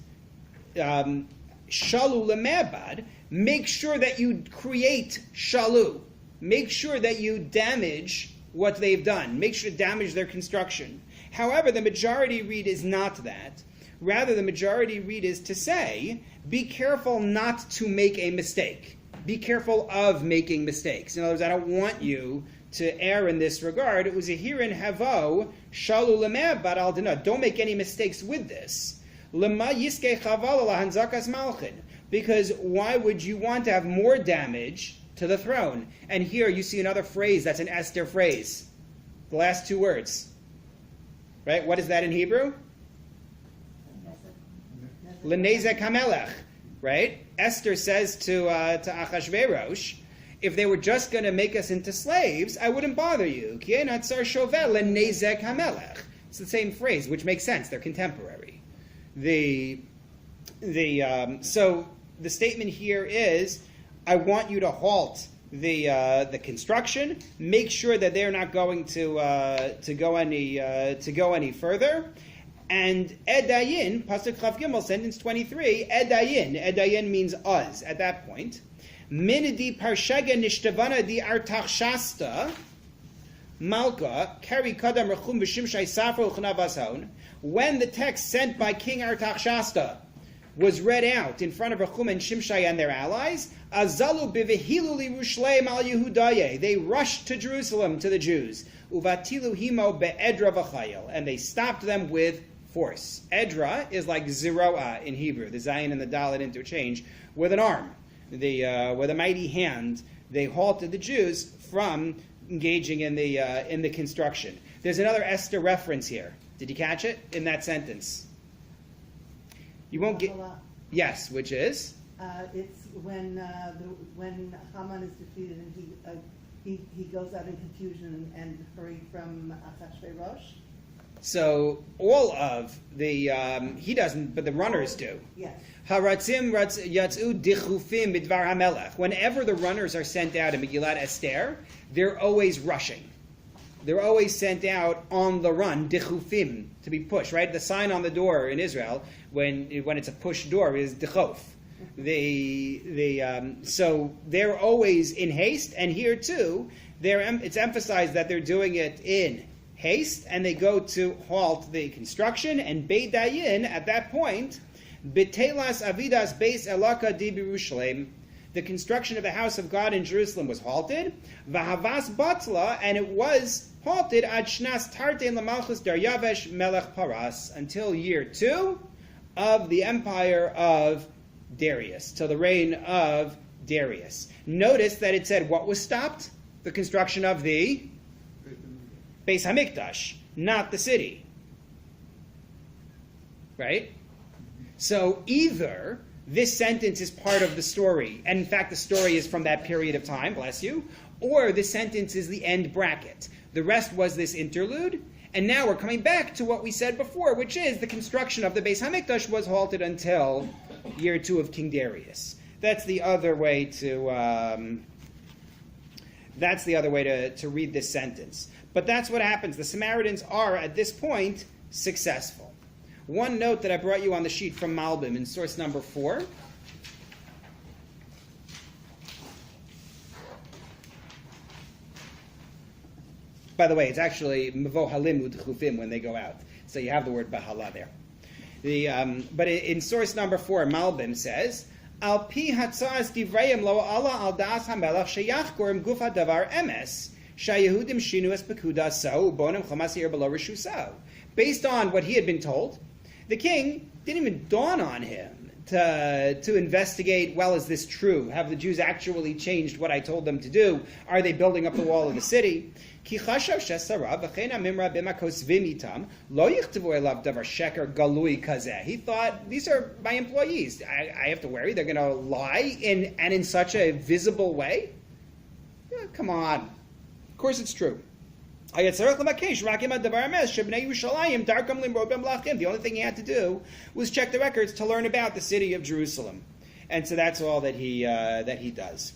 shalu lemebad, make sure that you create shalu. Make sure that you damage what they've done. Make sure to damage their construction. However, the majority read is not that. Rather, the majority read is to say, be careful not to make a mistake. Be careful of making mistakes. In other words, I don't want you to err in this regard. It was a herein havo shalu lemeh bad al dina. Don't make any mistakes with this. Lema yiske chaval lahanzakas malchin. Because why would you want to have more damage to the throne? And here you see another phrase that's an Esther phrase. The last two words. Right? What is that in Hebrew? Lenezek hamelech. Right? Esther says to Achashverosh, if they were just going to make us into slaves, I wouldn't bother you. It's the same phrase, which makes sense. They're contemporary. So the statement here is, I want you to halt the construction. Make sure that they're not going to go any further. And Edayin, Pasuk Chav Gimel, sentence 23, Edayin means us at that point. Minidi Parshega Nishtavana di Artachshasta, Malka, Kari Kadam Rechum V'Shimshai Safro L'Chnavashon, when the text sent by King Artachshasta was read out in front of Rechum and Shimshai and their allies, Azalu Bivihilu Lirushleim Al Yehudaye, they rushed to Jerusalem to the Jews, Uvatilu Himo Be'edra V'Chayil, and they stopped them with force. Edra is like Zeroah in Hebrew, the Zayin and the Dalet interchange, with an arm. With a mighty hand, they halted the Jews from engaging in the construction. There's another Esther reference here. Did you catch it in that sentence? You won't get. Yes, which is. It's when Haman is defeated and he goes out in confusion and hurried from Achashverosh. So all of the he doesn't, but the runners do. Yes. Haratzim yatzu dichufim bidvar hamelech. Whenever the runners are sent out in Megillat Esther, they're always rushing. They're always sent out on the run, dichufim, to be pushed. Right, the sign on the door in Israel when it's a push door is dichof. So they're always in haste, and here too, it's emphasized that they're doing it in haste, and they go to halt the construction. And Beit Dayin at that point. B'telas avidas beis elaka di Yerushalayim, the construction of the house of God in Jerusalem was halted. V'havas batla, and it was halted ad shnas tartein lamalchus Daryavesh melech Paras, until year 2 of the empire of Darius, till the reign of Darius. Notice that it said what was stopped? The construction of the Beis Hamikdash, not the city. Right? So either this sentence is part of the story, and in fact the story is from that period of time, bless you, or this sentence is the end bracket. The rest was this interlude, and now we're coming back to what we said before, which is the construction of the Beis Hamikdash was halted until year 2 of King Darius. That's the other way to read this sentence. But that's what happens. The Samaritans are, at this point, successful. One note that I brought you on the sheet from Malbim in source number 4. By the way, it's actually Mevo Halim Udchufim when they go out. So you have the word Bahala there. But in source number 4, Malbim says, Al pi hatzas divrayim lo ala al das hamelach sheyachgor gufa davar emes shayehudim shinu es pekuda sau bonim chamasir below rishusau. Based on what he had been told, the king didn't even dawn on him to investigate, well, is this true? Have the Jews actually changed what I told them to do? Are they building up the wall of the city? He thought, these are my employees. I have to worry. They're going to lie in such a visible way? Yeah, come on. Of course it's true. The only thing he had to do was check the records to learn about the city of Jerusalem. And so that's all that he does.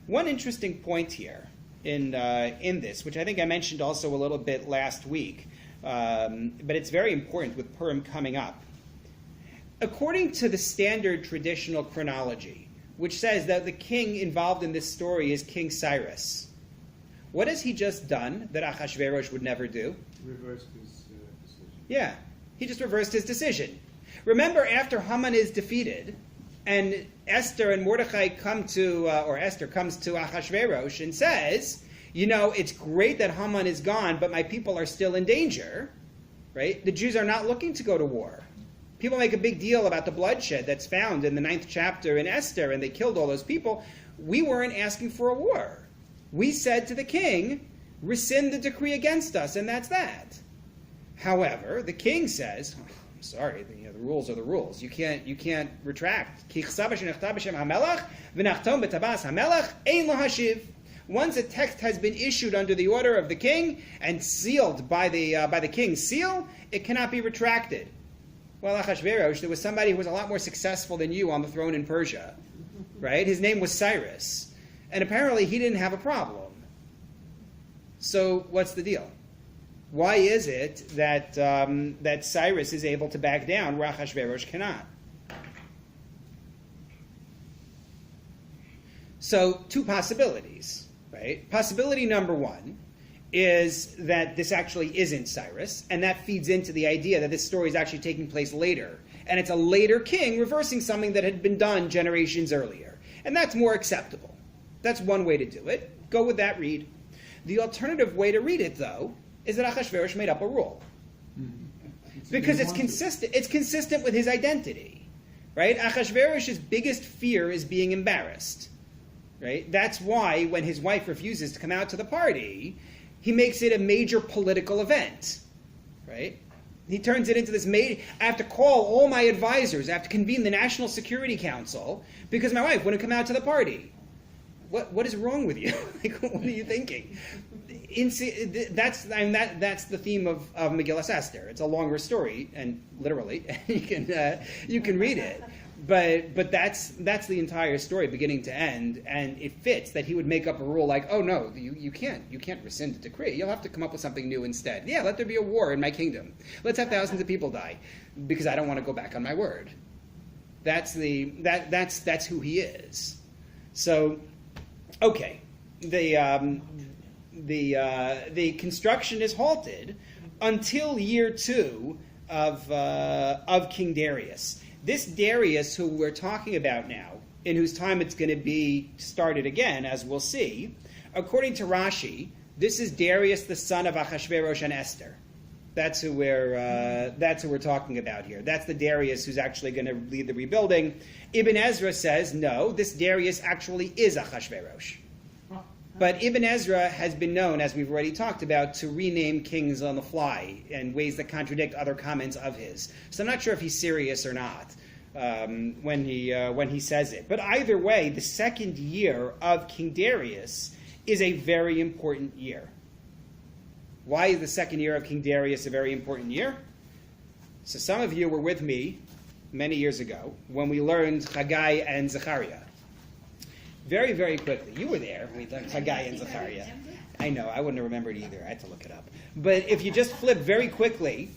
One interesting point here in this, which I think I mentioned also a little bit last week, but it's very important with Purim coming up. according to the standard traditional chronology, which says that the king involved in this story is King Cyrus, what has he just done that Achashverosh would never do? Reversed his decision. Yeah, he just reversed his decision. Remember, after Haman is defeated, and Esther and Mordechai come to, or Esther comes to Achashverosh and says, you know, it's great that Haman is gone, but my people are still in danger, right? The Jews are not looking to go to war. People make a big deal about the bloodshed that's found in the 9th chapter in Esther, and they killed all those people. We weren't asking for a war. We said to the king, rescind the decree against us, and that's that. However, the king says, oh, I'm sorry, the rules are the rules. You can't retract. Once a text has been issued under the order of the king and sealed by the king's seal, it cannot be retracted. Well, Achashverosh, there was somebody who was a lot more successful than you on the throne in Persia, right? His name was Cyrus. And apparently he didn't have a problem. So what's the deal? Why is it that that Cyrus is able to back down where Achashverosh cannot? So two possibilities, right? Possibility number one is that this actually isn't Cyrus, and that feeds into the idea that this story is actually taking place later. And it's a later king reversing something that had been done generations earlier. And that's more acceptable. That's one way to do it. Go with that read. The alternative way to read it, though, is that Achashverosh made up a rule. Because it's consistent. It's consistent with his identity, right? Achashverosh's biggest fear is being embarrassed, right? That's why when his wife refuses to come out to the party, he makes it a major political event, right? He turns it into this I have to call all my advisors. I have to convene the National Security Council because my wife wouldn't come out to the party. What is wrong with you? Like, what are you thinking? That's the theme of Megillas Esther. It's a longer story, and literally, you can read it. But that's the entire story, beginning to end, and it fits that he would make up a rule like, oh no, you can't rescind the decree. You'll have to come up with something new instead. Yeah, let there be a war in my kingdom. Let's have thousands of people die because I don't want to go back on my word. That's who he is. So, okay, the construction is halted until year 2 of King Darius. This Darius, who we're talking about now, in whose time it's going to be started again, as we'll see, according to Rashi, this is Darius, the son of Achashverosh and Esther. That's who we're talking about here. That's the Darius who's actually going to lead the rebuilding. Ibn Ezra says, no, this Darius actually is Achashverosh. But Ibn Ezra has been known, as we've already talked about, to rename kings on the fly in ways that contradict other comments of his. So I'm not sure if he's serious or not when he says it. But either way, the second year of King Darius is a very important year. Why is the second year of King Darius a very important year? So some of you were with me many years ago when we learned Haggai and Zechariah. Very, very quickly. You were there. We learned Haggai and Zechariah. I know. I wouldn't have remembered either. I had to look it up. But if you just flip very quickly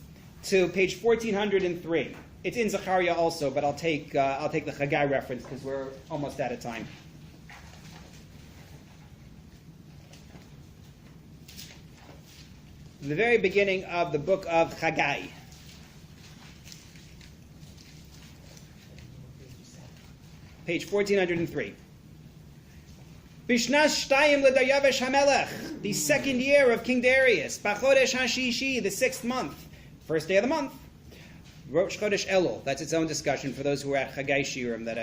to page 1403, it's in Zechariah also, but I'll take the Haggai reference because we're almost out of time. The very beginning of the book of Haggai. Page 1403. Bishnas Shtayim l'Daryavesh HaMelech, the second year of King Darius, B'chodesh HaShishi, the 6th month, first day of the month. Rosh Chodesh Elul, that's its own discussion for those who are at Haggai Shiurim that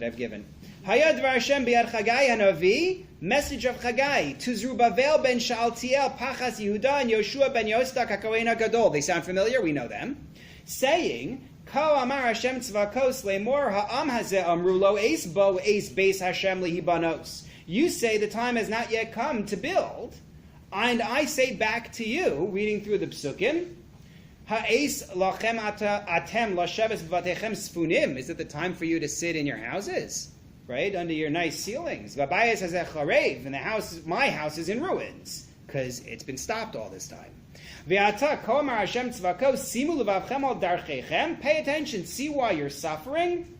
I've given. Hayad Dvar Hashem B'yad Haggai HaNavi, message of Haggai to Zerubbabel ben Shealtiel, Pachas Yehuda, and Yoshua ben Yostak HaKohen HaGadol. They sound familiar, we know them. Saying, Ko Amar Hashem Tzvakos Lemor Ha'am Hazeh Amru Lo Eis Bo Eis Beis Hashem Lihibanos. You say the time has not yet come to build, and I say back to you, reading through the Psukim, Ha'es lachem atem lasheves b'vatechem sfunim. Is it the time for you to sit in your houses, right, under your nice ceilings? V'bayis hazeh charev, and my house is in ruins, because it's been stopped all this time. Ve'ata ko amar Hashem tzvako simu levavchem al darchechem. Pay attention, see why you're suffering.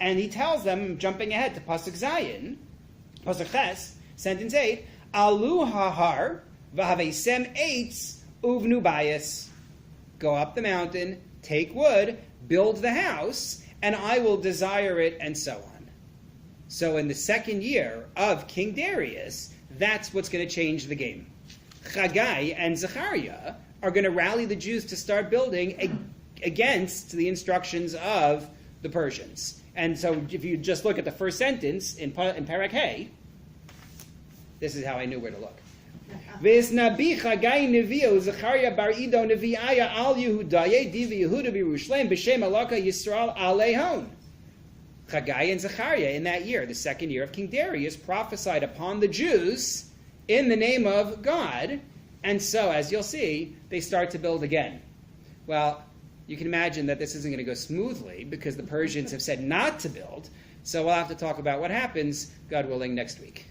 And he tells them, jumping ahead to Pasuk Zayin, Pasuk Ches, sentence 8, Alu hahar v'havesem eitz uvnu bayis. Go up the mountain, take wood, build the house, and I will desire it, and so on. So in the second year of King Darius, that's what's going to change the game. Chagai and Zechariah are going to rally the Jews to start building against the instructions of the Persians. And so if you just look at the first sentence in Perek Hey, this is how I knew where to look. V'esnabi Chagai Nevio Zechariah bar Ido Neviaya al Yehudaye divi Yehuda b'Yerushalayim b'Shem Alaka Yisrael alehon. Chagai and Zechariah in that year, the second year of King Darius, prophesied upon the Jews in the name of God, and so, as you'll see, they start to build again. Well, you can imagine that this isn't going to go smoothly because the Persians have said not to build, so we'll have to talk about what happens, God willing, next week.